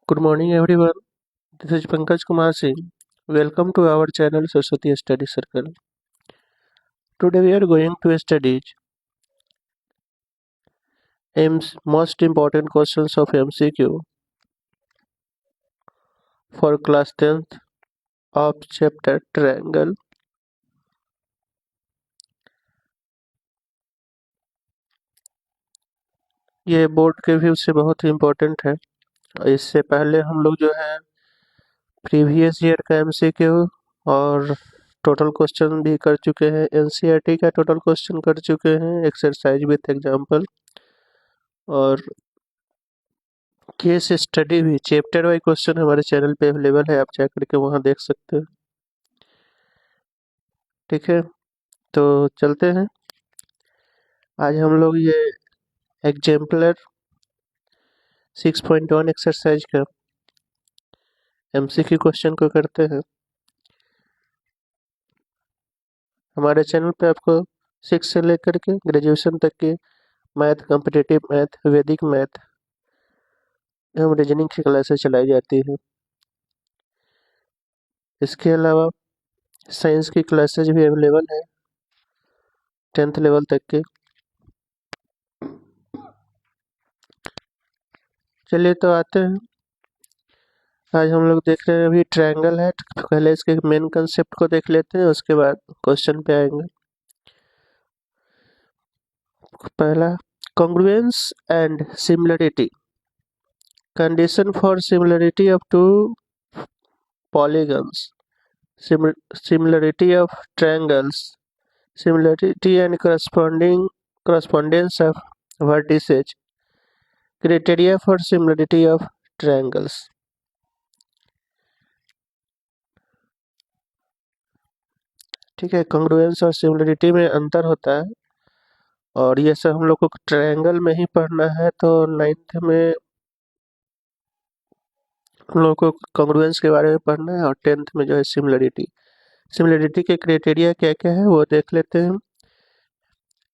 Good morning, everyone. This is Pankaj Kumar Singh. Welcome to our channel Saraswati Study Circle. Today we are going to study most important questions of MCQ for class 10th of chapter Triangle. ये board के view से बहुत ही important है। इससे पहले हम लोग जो है प्रीवियस ईयर का MCQ और टोटल क्वेश्चन भी कर चुके हैं। NCERT का टोटल क्वेश्चन कर चुके हैं, एक्सरसाइज विथ एग्जाम्पल, और केस स्टडी भी चैप्टर वाइज क्वेश्चन हमारे चैनल पे अवेलेबल है, आप जा करके वहाँ देख सकते हैं। ठीक है, तो चलते हैं। आज हम लोग ये एग्जाम्पलर 6.1 एक्सरसाइज का MCQ क्वेश्चन को करते हैं। हमारे चैनल पे आपको 6 से लेकर के ग्रेजुएशन तक के मैथ, कॉम्पिटिटिव मैथ, वैदिक मैथ एवं रीजनिंग की क्लासेस चलाई जाती है। इसके अलावा साइंस की क्लासेज भी अवेलेबल है 10th लेवल तक के। चलिए तो आते हैं। आज हम लोग देख रहे हैं, अभी ट्रायंगल है, पहले इसके मेन कंसेप्ट को देख लेते हैं, उसके बाद क्वेश्चन पे आएंगे। पहला, congruence and similarity. Condition for similarity of two polygons, similarity of triangles, similarity and correspondence of vertices, criteria for similarity of triangles. ठीक है, congruence और similarity में अंतर होता है, और ये सब हम लोग को ट्रायंगल में ही पढ़ना है। तो 9th में हम लोग को कॉन्ग्रुएंस के बारे में पढ़ना है, और 10th में जो है सिमिलरिटी के क्राइटेरिया क्या क्या है वो देख लेते हैं।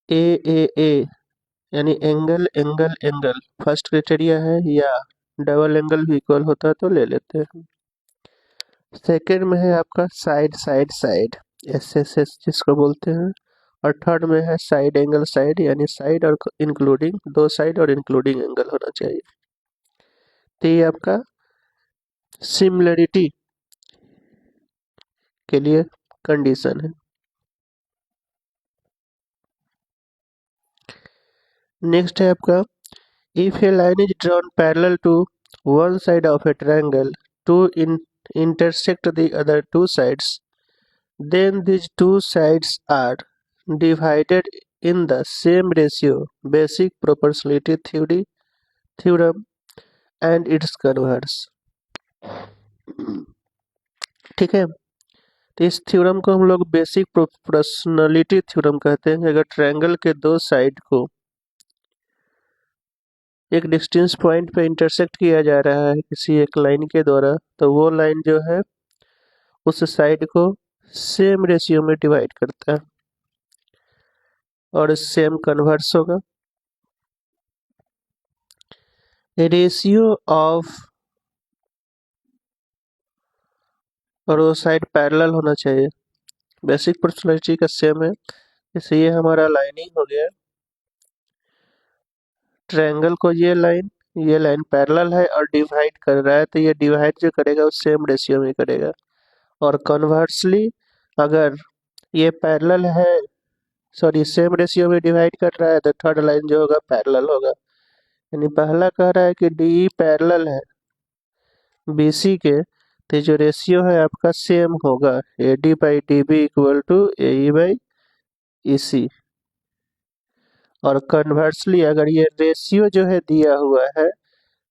ए यानी angle angle angle first criteria है, या डबल एंगल भी इक्वल होता है तो ले लेते हैं। सेकंड में है आपका साइड साइड साइड, SSS जिसको बोलते हैं, और थर्ड में है साइड एंगल साइड, यानी साइड और इंक्लूडिंग, दो साइड और इंक्लूडिंग एंगल होना चाहिए। तो ये आपका सिमिलरिटी के लिए कंडीशन है। नेक्स्ट है आपका, if a line is drawn parallel to one side of a triangle to intersect the other two sides, then these two sides are divided in the same ratio, basic proportionality theorem and its converse। ठीक है, तो इस theorem को हम लोग basic proportionality theorem कहते हैं। अगर ट्रायंगल के दो साइड को एक डिस्टेंस पॉइंट पे इंटरसेक्ट किया जा रहा है किसी एक लाइन के द्वारा, तो वो लाइन जो है उस साइड को सेम रेशियो में डिवाइड करता है, और सेम कन्वर्स होगा। रेशियो ऑफ, और वो साइड पैरेलल होना चाहिए। बेसिक प्रोपोर्शनलिटी का सेम है, जैसे ये हमारा लाइनिंग हो गया, ट्रायंगल को ये लाइन पैरेलल है और डिवाइड कर रहा है, तो ये डिवाइड जो करेगा वो सेम रेशियो में करेगा। और कन्वर्सली, अगर ये पैरेलल है, सॉरी सेम रेशियो में डिवाइड कर रहा है, तो थर्ड लाइन जो होगा पैरेलल होगा। यानी पहला कह रहा है कि डी पैरेलल है BC के, तो जो रेशियो है आपका सेम होगा, AD by DB equal to AE by EC। और कन्वर्सली, अगर ये रेशियो जो है दिया हुआ है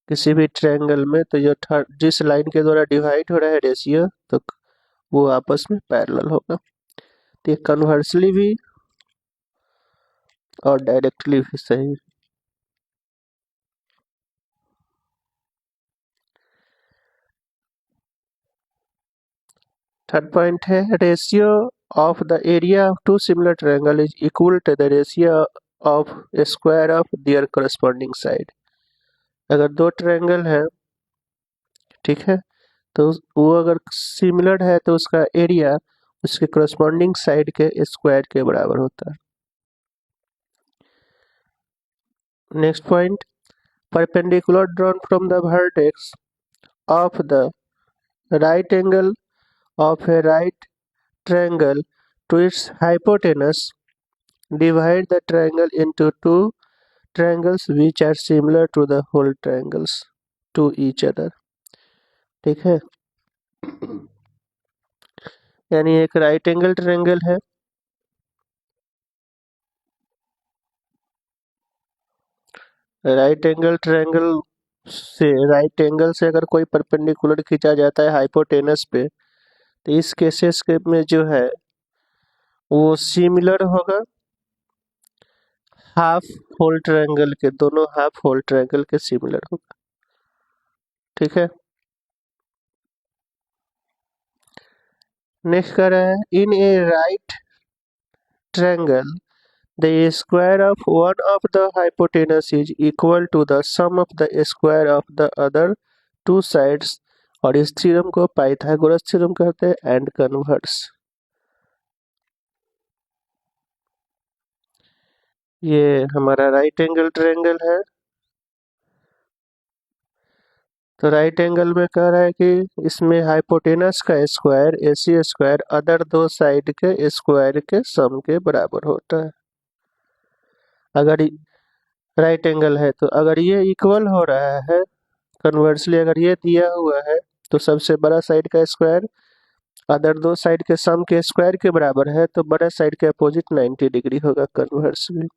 किसी भी ट्रायंगल में, तो जो जिस लाइन के द्वारा डिवाइड हो रहा है रेशियो, तो वो आपस में पैरेलल होगा। तो ये कन्वर्सली भी और डायरेक्टली भी सही। थर्ड पॉइंट है, ratio of the area of two similar triangle is equal to the ratio of square of their corresponding side. अगर दो ट्रायंगल है ठीक है। तो वो अगर सिमिलर है तो उसका एरिया उसके करस्पॉन्डिंग साइड के स्क्वायर के बराबर होता है। Next point, perpendicular drawn from the vertex of the right angle of A right triangle to its hypotenuse, divide the triangle into two triangles which are similar to the whole triangles to each other। ठीक है, यानी एक right angle triangle है, right angle triangle से right angle से अगर कोई perpendicular खींचा जाता है हाइपोटेनस पे, तो इस केसेस के में जो है वो सिमिलर होगा हाफ होल ट्रायंगल के, दोनों हाफ होल ट्रायंगल के सिमिलर होगा। ठीक है, नेक्स्ट कह रहा है in a right triangle the square of one of the hypotenuse is equal to the sum of the square of the other two sides। और इस थ्योरम को पाइथागोरस थ्योरम कहते हैं एंड कन्वर्स। ये हमारा राइट एंगल ट्रायंगल है, तो right angle में कह रहा है कि इसमें हाइपोटेनस का स्क्वायर एसी स्क्वायर अदर दो साइड के स्क्वायर के सम के बराबर होता है। अगर राइट एंगल है तो अगर ये इक्वल हो रहा है, कन्वर्सली अगर ये दिया हुआ है तो सबसे बड़ा साइड का स्क्वायर अदर दो साइड के सम के स्क्वायर के बराबर है, तो बड़ा साइड के अपोजिट 90 डिग्री होगा कन्वर्स में।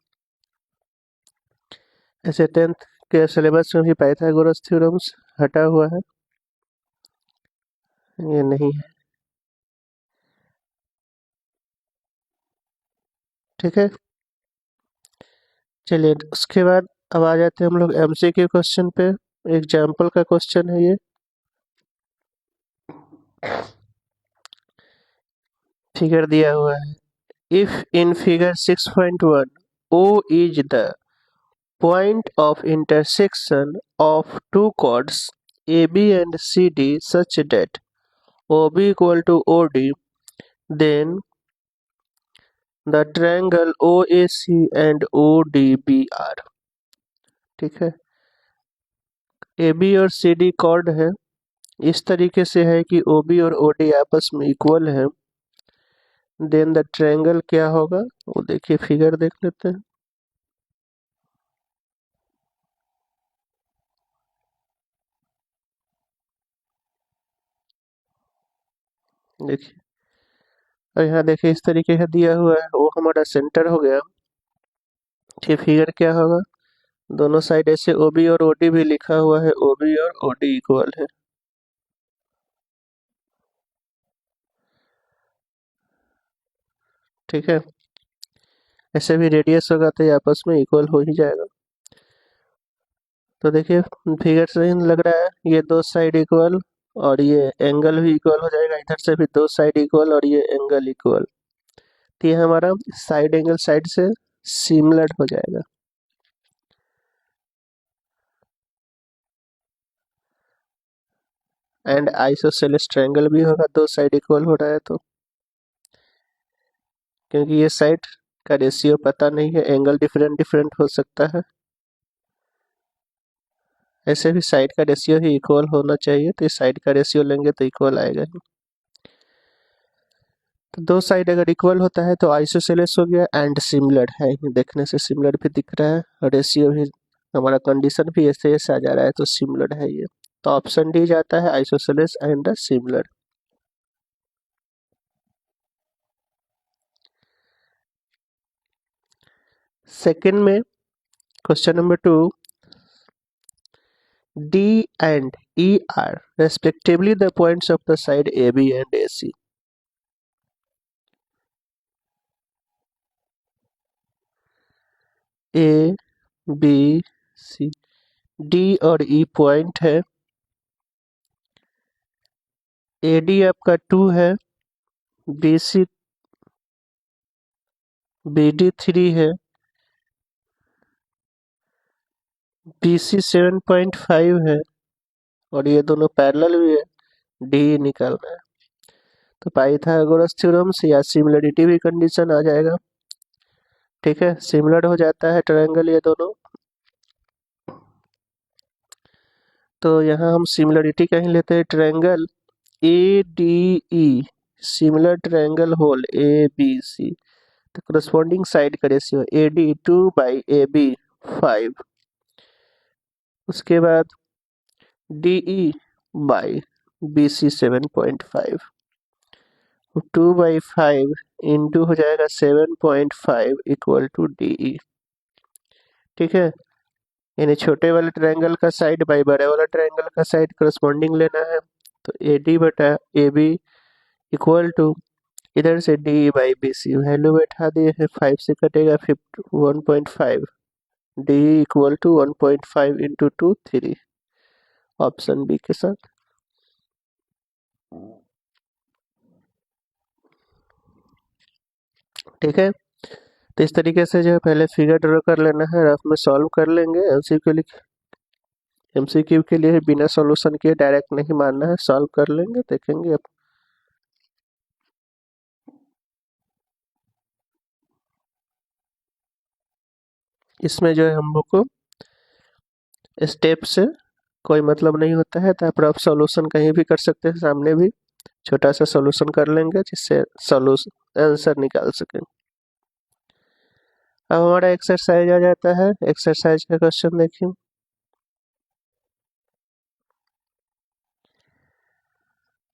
ऐसे 10th के सिलेबस में भी पाइथागोरस थ्योरम्स हटा हुआ है, ये नहीं है। ठीक है, चलिए उसके बाद अब आ जाते हैं हम लोग एमसीक्यू क्वेश्चन पे। एग्जाम्पल का क्वेश्चन है ये, फिगर दिया हुआ है। If in figure 6.1 O is the point of intersection of two chords AB and CD such that OB equal to OD, then the triangle OAC and ODB are। ठीक है, AB और CD cord है, इस तरीके से है कि OB और OD आपस में इक्वल है, देन द ट्रायंगल क्या होगा वो देखिए, फिगर देख लेते हैं। देखिए, और यहाँ देखिए इस तरीके से दिया हुआ है, वो हमारा सेंटर हो गया। ये फिगर क्या होगा, दोनों साइड ऐसे OB और OD भी लिखा हुआ है, OB और OD इक्वल है। ठीक है, ऐसे भी रेडियस होगा तो ये आपस में इक्वल हो ही जाएगा। तो देखिए फिगर से ही लग रहा है ये दो साइड इक्वल और ये एंगल भी इक्वल हो जाएगा, इधर से भी दो साइड इक्वल और ये एंगल इक्वल, तो ये हमारा साइड एंगल साइड से सिमिलर हो जाएगा। एंड आइसोसेलेस ट्रायंगल भी होगा, दो साइड इक्वल हो रहा है तो, क्योंकि ये साइड का रेशियो पता नहीं है, एंगल डिफरेंट डिफरेंट हो सकता है। ऐसे भी साइड का रेशियो ही इक्वल होना चाहिए, तो इस साइड का रेशियो लेंगे तो इक्वल आएगा ही। तो दो साइड अगर इक्वल होता है तो आइसोसेलेस हो गया, एंड सिमिलर है, देखने से सिमिलर भी दिख रहा है, रेशियो भी हमारा कंडीशन भी ऐसे ऐसे आ जा रहा है, तो सिमिलर है ये। तो ऑप्शन डी जाता है आइसोसेलेस एंड सिमिलर। सेकंड में question number 2, D and E are respectively the points of the side AB and AC। A, B, C, D और E पॉइंट है, AD आपका 2 है, BC BD 3 है, BC 7.5 है और ये दोनों पैरेलल भी है, डी निकालना है। तो पाइथागोरस थ्योरम से या सिमिलरिटी भी कंडीशन आ जाएगा। ठीक है, सिमिलर हो जाता है ट्रायंगल ये दोनों। तो यहाँ हम सिमिलरिटी कहीं लेते हैं, triangle A D E, similar triangle whole A B C, तो करस्पॉन्डिंग साइड का रेशियो ए डी 2/AB 5, उसके बाद D E by B C 7.5, 2/5 into हो जाएगा 7.5 इक्वल टू डी ई। ठीक है, यानी छोटे वाले ट्रायंगल का साइड बाई बड़े वाला ट्रायंगल का साइड करस्पॉन्डिंग लेना है। तो ए डी बटा ए बी इक्वल टू, इधर से D by B C value बैठा दिए हैं, 5 से कटेगा 1.5, D equal to 1.5 into 2 3, option B के साथ। ठीक है, तो इस तरीके से जो है पहले फिगर ड्रॉ कर लेना है, रफ में सॉल्व कर लेंगे। एमसीक्यू के लिए बिना सॉल्यूशन किए डायरेक्ट नहीं मानना है, सॉल्व कर लेंगे, देखेंगे अब। इसमें जो है हम लोग को स्टेप से कोई मतलब नहीं होता है, तो आप सॉल्यूशन कहीं भी कर सकते हैं, सामने भी छोटा सा सॉल्यूशन कर लेंगे जिससे सॉल्यूशन आंसर निकाल सकें। अब हमारा एक्सरसाइज आ जाता है, एक्सरसाइज का क्वेश्चन देखिए।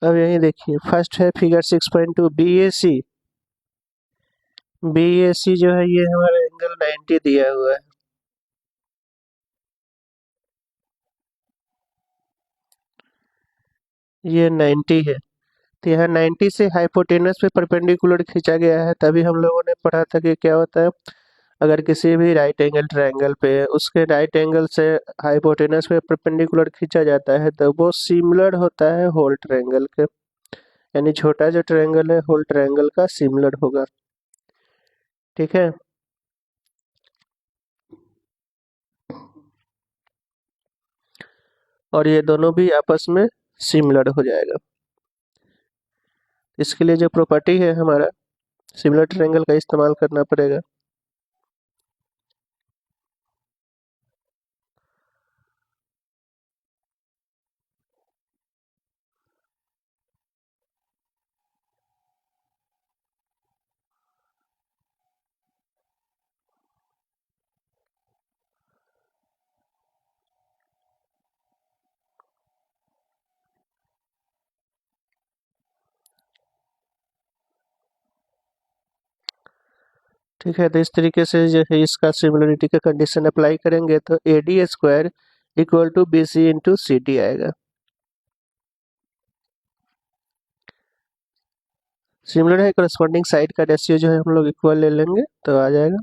अब यही देखिए, फर्स्ट है फिगर 6.2, बी ए सी जो है ये हमारा एंगल 90 दिया हुआ है। ये 90 है, तो यहाँ 90 से हाइपोटेनस पे परपेंडिकुलर खींचा गया है। तभी हम लोगों ने पढ़ा था कि क्या होता है, अगर किसी भी राइट एंगल ट्रायंगल पे उसके राइट एंगल से हाइपोटेनस पे परपेंडिकुलर खींचा जाता है तो वो सिमिलर होता है होल ट्रायंगल के, यानी छोटा जो ट्रायंगल है होल ट्रायंगल का सिमिलर होगा। ठीक है, और ये दोनों भी आपस में सिमिलर हो जाएगा। इसके लिए जो प्रॉपर्टी है हमारा, सिमिलर ट्रायंगल का इस्तेमाल करना पड़ेगा। ठीक है, तो इस तरीके से जो है इसका सिमिलरिटी का कंडीशन अप्लाई करेंगे तो A D square equal to B C into C D आएगा। सिमिलर है, करस्पॉन्डिंग साइड का रेशियो जो है हम लोग इक्वल ले लेंगे तो आ जाएगा।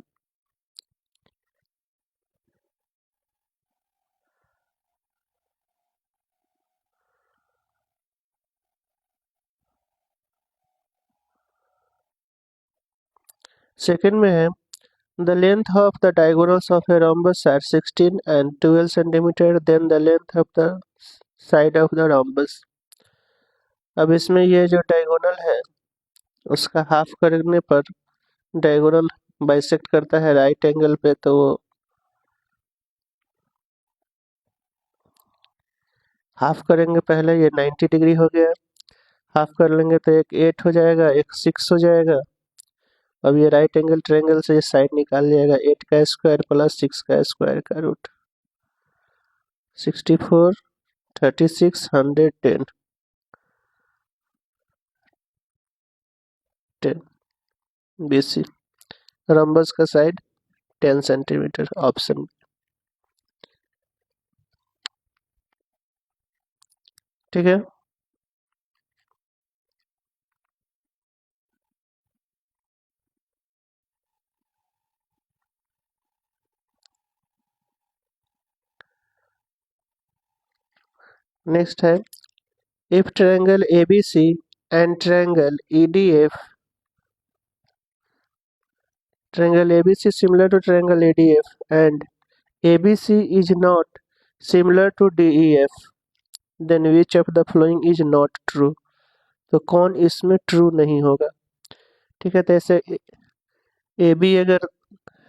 सेकंड में है, the length of the diagonals of a rhombus are 16 and 12 centimeter, then the length of the side of the rhombus। अब इसमें ये जो डायगोनल है उसका हाफ करने पर डायगोनल बाइसेक्ट करता है राइट एंगल पे, तो वो हाफ करेंगे, पहले ये 90 डिग्री हो गया, हाफ कर लेंगे तो एक 8 हो जाएगा, एक 6 हो जाएगा। अब ये राइट एंगल ट्रायंगल से ये साइड निकाल लिएगा, 8 का स्क्वायर प्लस 6 का स्क्वायर का रूट, 64 36 110 10 BC, रंबस का साइड 10 सेंटीमीटर, ऑप्शन। ठीक है, नेक्स्ट है, if triangle ABC and triangle EDF, triangle ABC similar to triangle ADF and ABC is not similar to DEF, then which of the following is not true. तो कौन इसमें true नहीं होगा। ठीक है, तो ऐसे ए बी अगर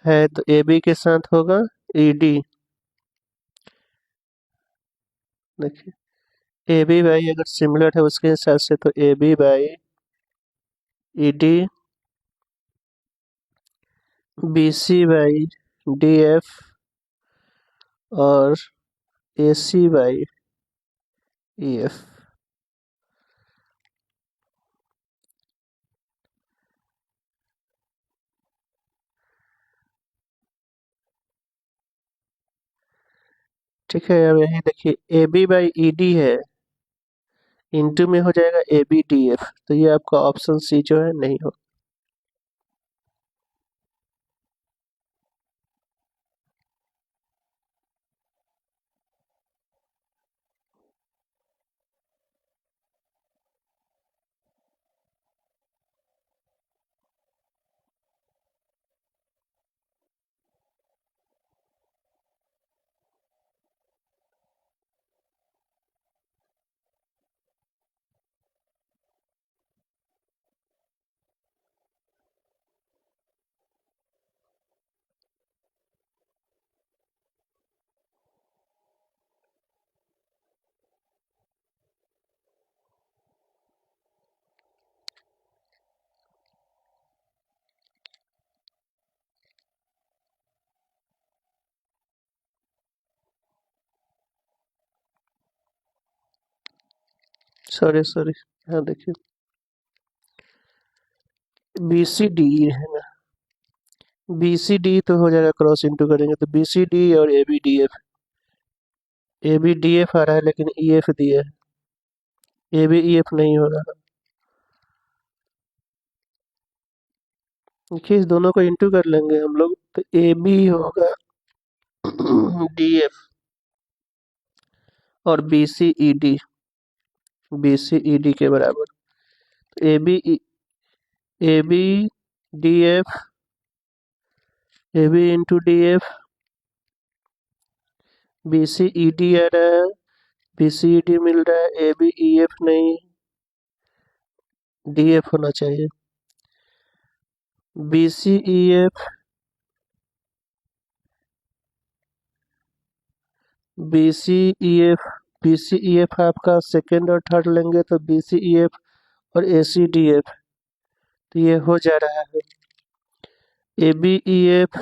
है तो ए बी के साथ होगा ई डी। देखिए ए बी बाई अगर सिमिलर है उसके हिसाब से तो ए B by E D, B C by D F और A C by E F. ठीक है, अब यही देखिए A B by E D है, इंटू में हो जाएगा ए बी डी एफ, तो ये आपका ऑप्शन सी जो है नहीं हो। सॉरी सॉरी, हाँ देखिए बी सी डी है ना, बी सी डी तो हो जाएगा, क्रॉस इंटू करेंगे तो बी सी डी और a B D f. A B D f आ रहा है लेकिन ई एफ दिया है, ए बी ई एफ नहीं हो रहा। देखिए इस दोनों को इंटू कर लेंगे हम लोग तो ए बी होगा डी एफ और b c e D, B c e d के बराबर। A B A B D f, a b into d f, b c e d आ रहा है, बी सी ई डी मिल रहा है, ए बी ई एफ नहीं, डी एफ होना चाहिए। B c e f, b c e f, b c e f आपका सेकेंड और थर्ड लेंगे तो बी सी ई एफ और ए सी डी एफ, तो ये हो जा रहा है ए बी ई एफ।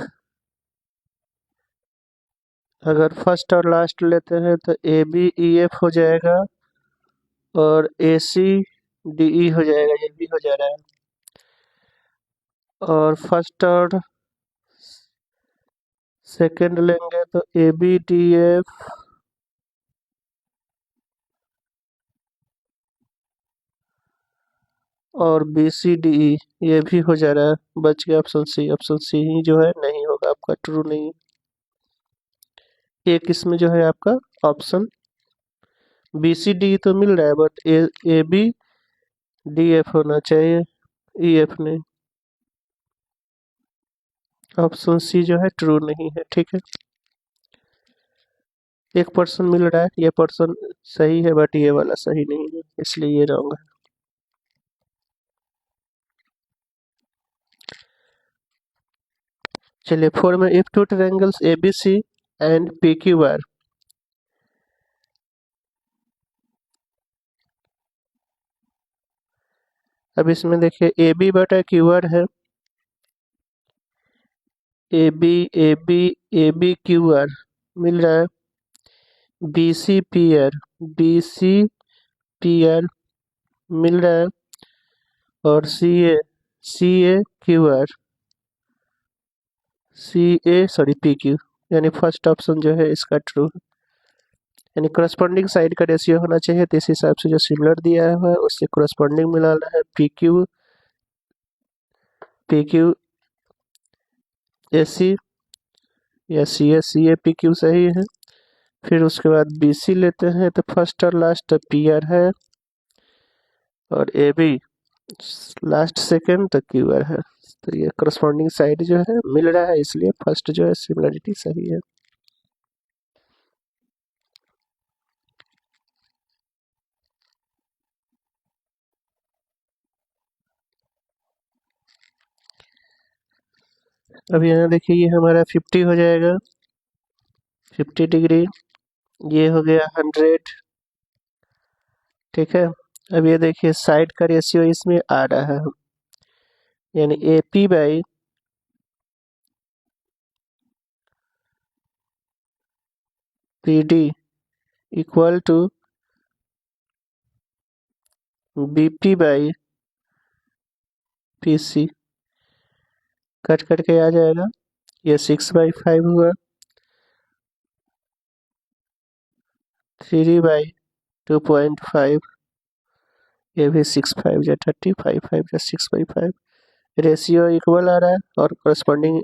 अगर फर्स्ट और लास्ट लेते हैं तो ए बी ई एफ हो जाएगा और ए सी डी ई हो जाएगा, ये भी हो जा रहा है। और फर्स्ट और सेकेंड लेंगे तो ए बी डी एफ और बी सी डी ई, ये भी हो जा रहा है। बच गया ऑप्शन सी, ऑप्शन सी ही जो है नहीं होगा आपका, ट्रू नहीं। एक इसमें जो है आपका ऑप्शन बी सी डी तो मिल रहा है but A B D F होना चाहिए, ई एफ नहीं। ऑप्शन सी जो है ट्रू नहीं है। ठीक है, एक पर्सन मिल रहा है, ये पर्सन सही है बट ये वाला सही नहीं है, इसलिए ये रॉन्ग है। चलिए फोर में if two triangles A B C and P Q R. अब इसमें देखिए ए बी बटा क्यू आर है, A B A B A B Q R मिल रहा है, B C P R, B C P R मिल रहा है, और C A Q R, C A sorry P Q, यानी फर्स्ट ऑप्शन जो है इसका ट्रू है। यानी करस्पॉन्डिंग साइड का रेशियो होना चाहिए, तो इस हिसाब से जो सिमिलर दिया हुआ है उससे करस्पॉन्डिंग मिलाना है। पी क्यू ए सी या सी ए पी क्यू सही है। फिर उसके बाद बी सी लेते हैं तो फर्स्ट और लास्ट पी आर है, और ए बी लास्ट सेकेंड तो क्यू आर है। तो ये करस्पॉन्डिंग साइड जो है मिल रहा है, इसलिए फर्स्ट जो है सिमिलरिटी सही है। अब यहाँ देखिए ये हमारा 50 हो जाएगा, 50 डिग्री, ये हो गया 100। ठीक है। अब ये देखिए साइड का रेशियो इसमें आ रहा है, यानी AP/PD equal to BP/PC। Cut करके आ जाएगा, ये 6/5 हुआ, 3/2.5, ये भी 6/5 या 35/5 या 6/5। रेशियो इक्वल आ रहा है और करस्पॉन्डिंग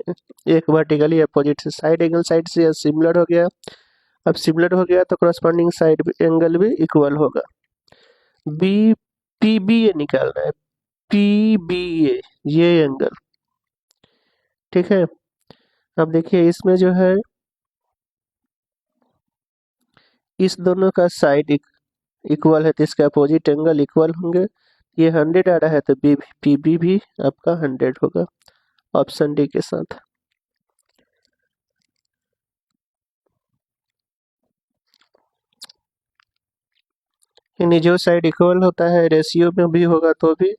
एक वर्टिकली अपोजिट से साइड एंगल साइड से सिमिलर हो गया। अब सिमिलर हो गया तो करस्पॉन्डिंग साइड एंगल भी इक्वल होगा। PBA निकालना है, PBA ये एंगल। ठीक है। अब देखिए इसमें जो है इस दोनों का साइड इक्वल है तो इसका अपोजिट एंगल इक्वल होंगे। ये 100 आ रहा है तो PB भी आपका 100 होगा, ऑप्शन डी के साथ। यानी जो साइड इक्वल होता है रेशियो में भी होगा तो भी,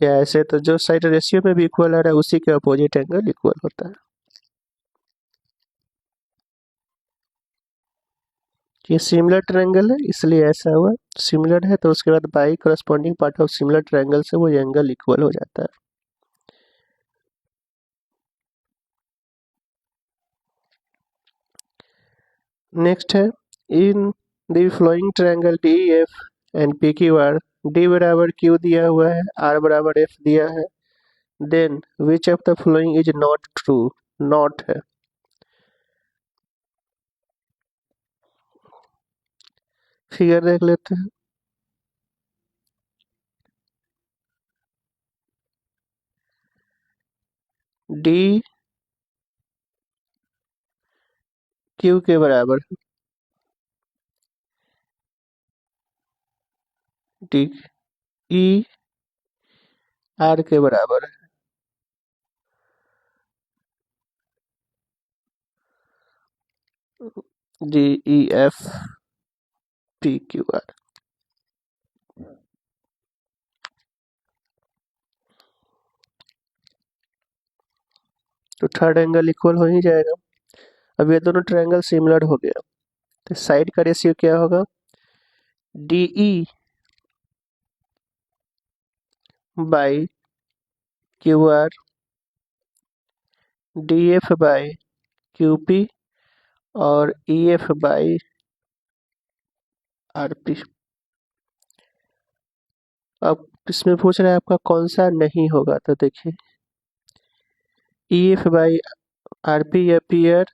या ऐसे तो जो साइड रेशियो में भी इक्वल आ रहा है उसी के अपोजिट एंगल इक्वल होता है। ये सिमिलर ट्रायंगल है इसलिए ऐसा हुआ, सिमिलर है तो उसके बाद by corresponding part of similar triangle से वो एंगल इक्वल हो जाता है। नेक्स्ट है, in the flowing triangle DEF and PQR, D बराबर Q दिया हुआ है, R बराबर F दिया है, then which of the following is not true, not है। फिगर देख लेते हैं। D Q के बराबर है, D E R के बराबर है, DEF PQR। तो थर्ड एंगल इक्वल हो ही जाएगा। अब ये दोनों ट्रायंगल सिमिलर हो गया तो साइड का रेशियो क्या होगा, DE/QR, DF/QP और EF/RP। अब इसमें पूछ रहा है आपका कौन सा नहीं होगा, तो देखिए EF/RP या PR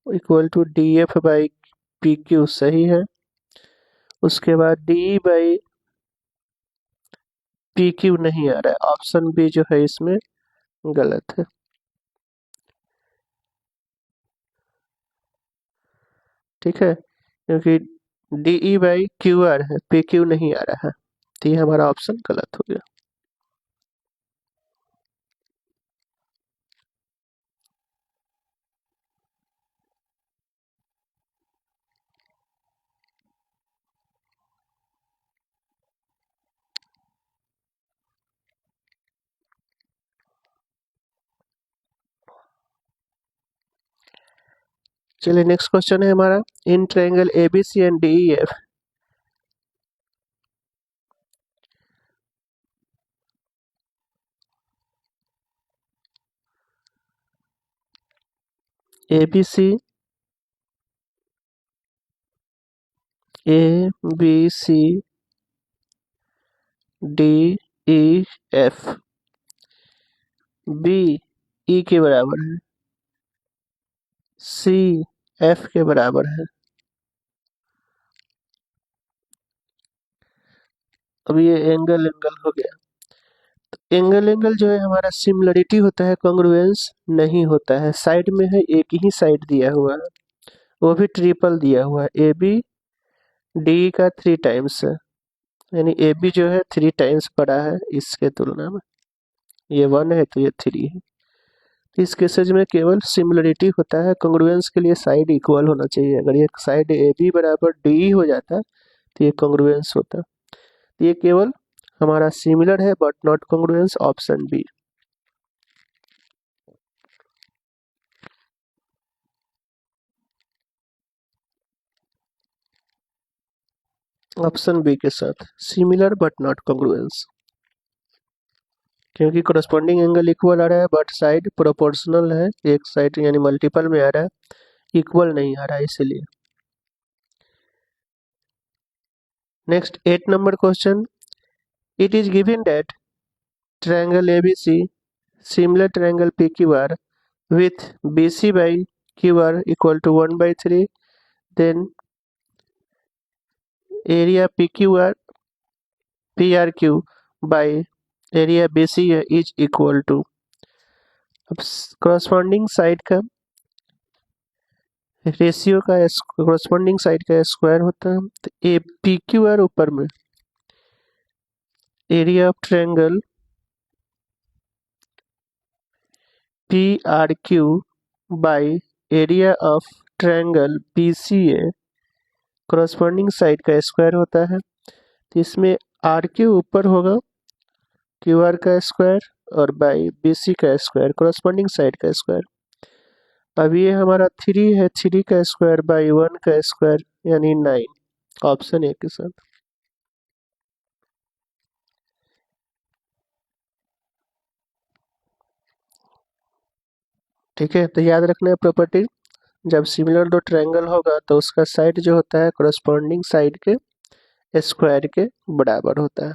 इक्वल टू DF/PQ सही है। उसके बाद DE/PQ नहीं आ रहा है, ऑप्शन बी जो है इसमें गलत है। ठीक है, क्योंकि DE/QR है, PQ नहीं आ रहा है, तो ये हमारा ऑप्शन गलत हो गया। चलिए नेक्स्ट क्वेश्चन है हमारा, in triangle ABC and DEF ABC DEF B E के बराबर है, C F के बराबर है। अब ये एंगल हो गया। एंगल जो है हमारा सिमिलरिटी होता है, कॉन्ग्रुएंस नहीं होता है। साइड में है एक ही साइड दिया हुआ है, वो भी ट्रिपल दिया हुआ है, AB DE का 3 टाइम्स है, यानी AB जो है 3 टाइम्स बड़ा है इसके तुलना में, ये 1 है तो ये 3 है। इस केसेज में केवल सिमिलरिटी होता है, कॉन्ग्रुएंस के लिए साइड इक्वल होना चाहिए। अगर ये साइड ए बी बराबर डी हो जाता तो ये कॉन्ग्रुएंस होता। ये केवल हमारा सिमिलर है but not congruence, option B. Option B के साथ सिमिलर बट नॉट कॉन्ग्रुएंस, क्योंकि कोरस्पॉन्डिंग एंगल इक्वल आ रहा है बट साइड प्रोपोर्शनल है, एक साइड यानी मल्टीपल में आ रहा है, इक्वल नहीं आ रहा है इसलिए। Next 8 number question, it is given that triangle ABC similar triangle PQR with BC by QR equal to 1/3, then area PQR PRQ by area BC is equal to। अब corresponding side का ratio का corresponding side का square होता है, तो ए PQR ऊपर में area of triangle PRQ by area of triangle BCA corresponding side का स्क्वायर होता है। तो इसमें आर क्यू ऊपर होगा क्यू आर का स्क्वायर और बाई बी सी का स्क्वायर, corresponding साइड का स्क्वायर। अब ये हमारा 3 है, 3 का स्क्वायर बाई 1 का स्क्वायर यानी 9, ऑप्शन ए के साथ। ठीक है, तो याद रखना है प्रॉपर्टी, जब सिमिलर दो ट्रायंगल होगा तो उसका साइड जो होता है corresponding साइड के स्क्वायर के बराबर होता है।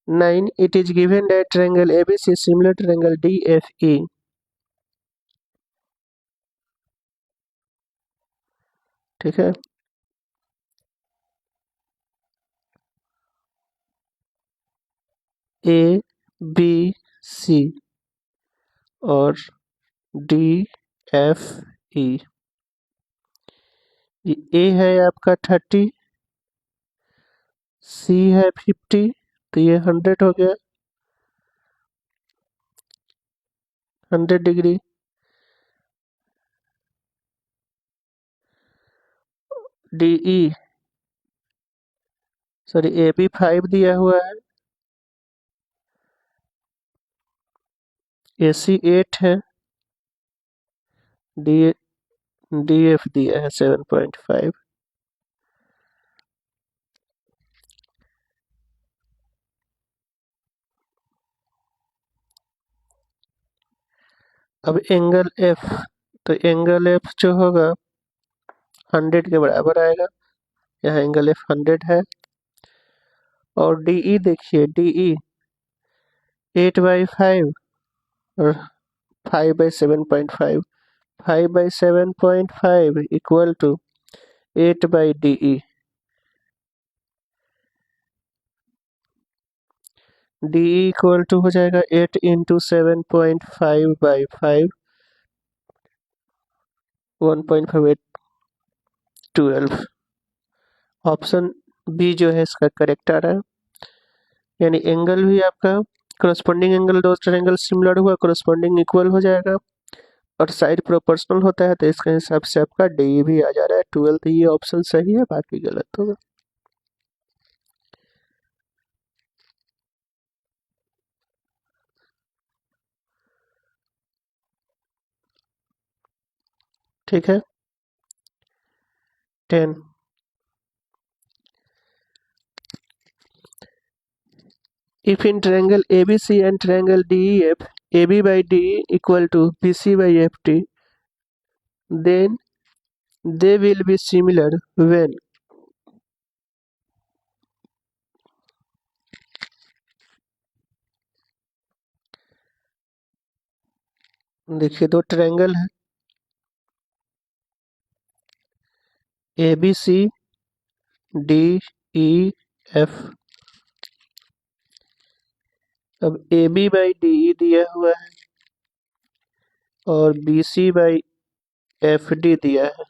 Nine, it is given that triangle ABC similar triangle DFE. ठीक है, ए बी सी और डी एफ ई। ए है आपका 30, सी है 50, तो ये 100 हो गया, 100 degree. D E sorry A B 5 दिया हुआ है, ए सी 8 है, डी डी एफ दिया है 7.5। अब एंगल एफ, तो एंगल एफ जो होगा 100 के बराबर आएगा, यहाँ एंगल एफ 100 है। और डी ई देखिए, डी ई 8/5 और 5/7.5, 5/7.5 equal to 8/DE। DE equal to हो जाएगा 8 इंटू 7.5/5, 1.58, 12। ऑप्शन बी जो है इसका करेक्ट आ रहा है, यानी एंगल भी आपका corresponding एंगल, दो ट्रायंगल सिमिलर हुआ corresponding इक्वल हो जाएगा और साइड प्रोपोर्शनल होता है, तो इसके हिसाब से आपका डी भी आ जा रहा है 12। तो ये ऑप्शन सही है, बाकी गलत होगा। ठीक है, 10, if in triangle ABC and triangle DEF AB by DE equal to BC by FT, then they will be similar when। देखिए दो ट्रायंगल है ABC DEF। अब AB by DE दिया हुआ है और BC by FD दिया है।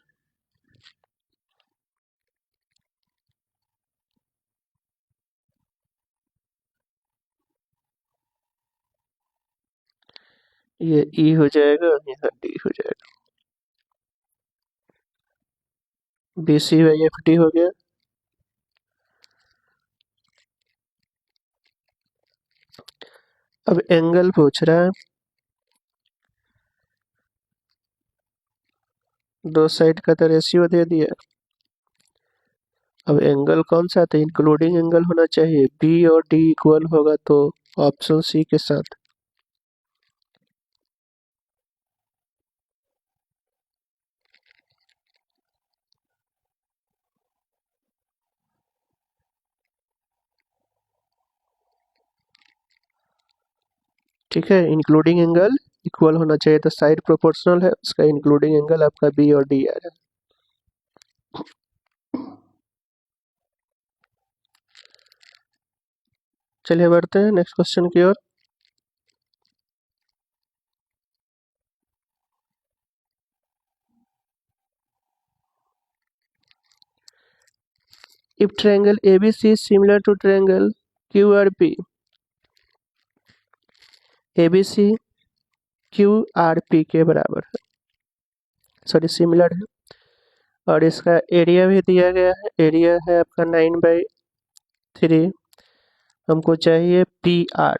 ये ई हो जाएगा, यहाँ डी हो जाएगा। B C by F D हो गया। अब एंगल पूछ रहा है, दो साइड का तो रेशियो दे दिया। अब एंगल कौन सा था, इंक्लूडिंग एंगल होना चाहिए, बी और डी इक्वल होगा तो ऑप्शन सी के साथ। ठीक है, इंक्लूडिंग एंगल इक्वल होना चाहिए, तो साइड प्रोपोर्शनल है, उसका इंक्लूडिंग एंगल आपका बी और डी आ रहा है। चलिए बढ़ते हैं नेक्स्ट क्वेश्चन की ओर। If triangle ABC is similar to triangle QRP, ABC QRP के बराबर है, सॉरी सिमिलर है, और इसका एरिया भी दिया गया है, एरिया है आपका 9/3। हमको चाहिए PR,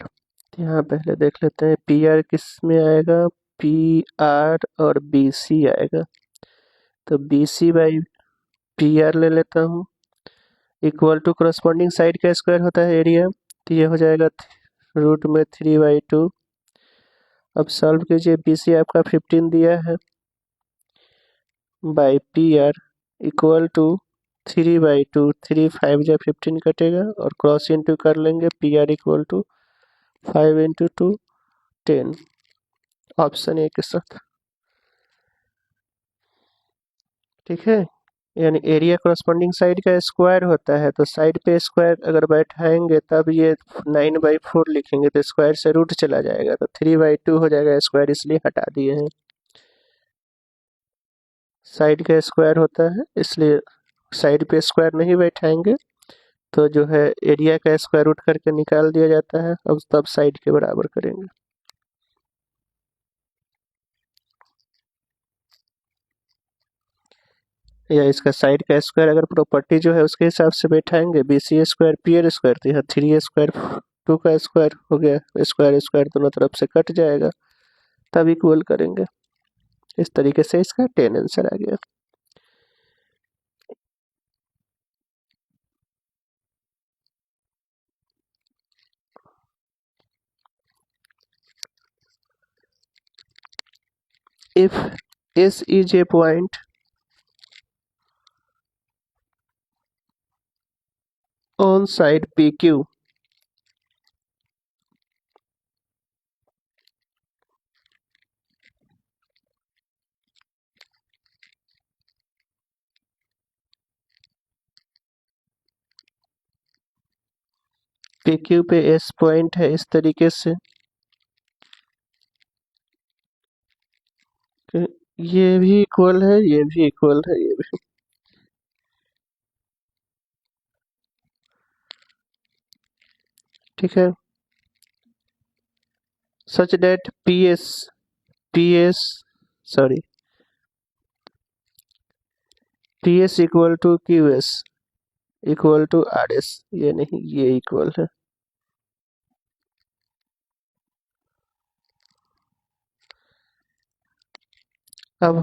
यहाँ पहले देख लेते हैं PR किस में आएगा, PR और BC आएगा, तो BC बाई PR ले लेता हूँ, इक्वल टू करस्पॉन्डिंग साइड का स्क्वायर होता है एरिया, तो ये हो जाएगा रूट में 3/2। अब सॉल्व कीजिए, BC आपका 15 दिया है, बाई PR इक्वल टू 3/2, 3 5 जा 15 कटेगा, और क्रॉस इंटू कर लेंगे, PR equal to 5 into 2 10, option A के साथ। ठीक है, यानी एरिया करस्पॉन्डिंग साइड का स्क्वायर होता है, तो साइड पे स्क्वायर अगर बैठाएंगे तब ये 9/4 लिखेंगे, तो स्क्वायर से रूट चला जाएगा, तो 3/2 हो जाएगा, स्क्वायर इसलिए हटा दिए हैं, साइड का स्क्वायर होता है इसलिए साइड पे स्क्वायर नहीं बैठाएंगे, तो जो है एरिया का स्क्वायर रूट करके निकाल दिया जाता है, अब तब साइड के बराबर करेंगे। या इसका साइड का स्क्वायर अगर प्रॉपर्टी जो है उसके हिसाब से बैठाएंगे, BC स्क्वायर PR स्क्वायर, तो यहाँ 3 स्क्वायर 2 का स्क्वायर हो गया, स्क्वायर स्क्वायर दोनों तरफ से कट जाएगा, तब इक्वल करेंगे। इस तरीके से इसका 10 आंसर आ गया। If S is a point on side PQ, PQ पे S पॉइंट है, इस तरीके से कि ये भी इक्वल है, ये भी इक्वल है, ये भी। ठीक है, such that PS sorry PS equal to QS equal to RS, ये नहीं, ये इक्वल है। अब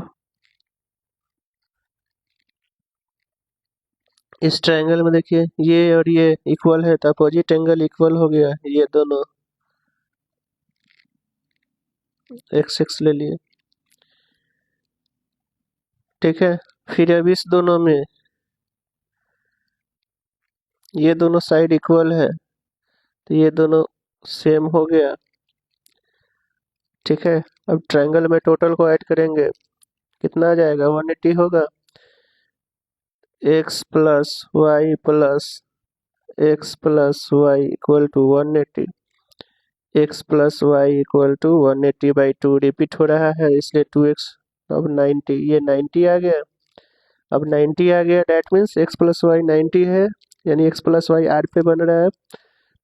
इस ट्रायंगल में देखिए, ये और ये इक्वल है, तो अपोजिट एंगल इक्वल हो गया, ये दोनों x ले लिए। ठीक है, फिर अब इस दोनों में ये दोनों साइड इक्वल है, तो ये दोनों सेम हो गया। ठीक है, अब ट्रायंगल में टोटल को ऐड करेंगे, कितना आ जाएगा, 180 होगा, x plus Y equal to 180, x plus Y equal to 180/2 repeat हो रहा है, इसलिए 2x, अब 90, ये 90 आ गया। अब 90 आ गया, that means x plus Y 90 है, यानी x प्लस वाई R पे बन रहा है,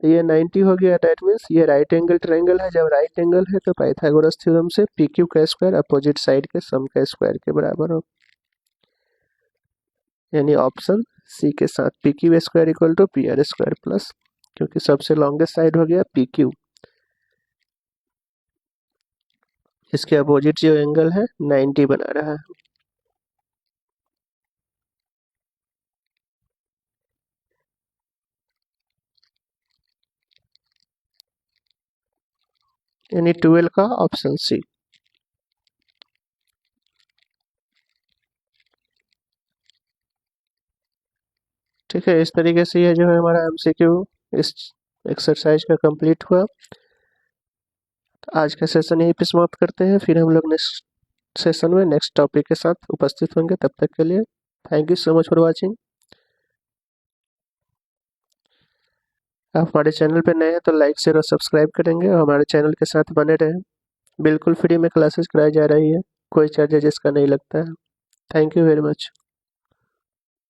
ये 90 हो गया, दैट मीन्स ये राइट एंगल ट्रायंगल है। जब राइट एंगल है तो पाइथागोरस थ्योरम से पी क्यू का स्क्वायर अपोजिट साइड के सम का स्क्वायर के बराबर हो, यानी ऑप्शन सी के साथ P Q square equal to P R square plus, क्योंकि सबसे लॉन्गेस्ट साइड हो गया पी क्यू, इसके अपोजिट जो एंगल है 90 बना रहा है। यानी 12 का ऑप्शन सी। ठीक है, इस तरीके से ये जो है हमारा एमसीक्यू इस एक्सरसाइज का कंप्लीट हुआ। आज का सेशन यहीं पे समाप्त करते हैं, फिर हम लोग नेक्स्ट सेशन में नेक्स्ट टॉपिक के साथ उपस्थित होंगे। तब तक के लिए thank you so much for watching. आप हमारे चैनल पर नए हैं तो लाइक शेयर और सब्सक्राइब करेंगे और हमारे चैनल के साथ बने रहें। बिल्कुल फ्री में क्लासेस कराई जा रही है, कोई चार्जेज इसका नहीं लगता है। Thank you very much.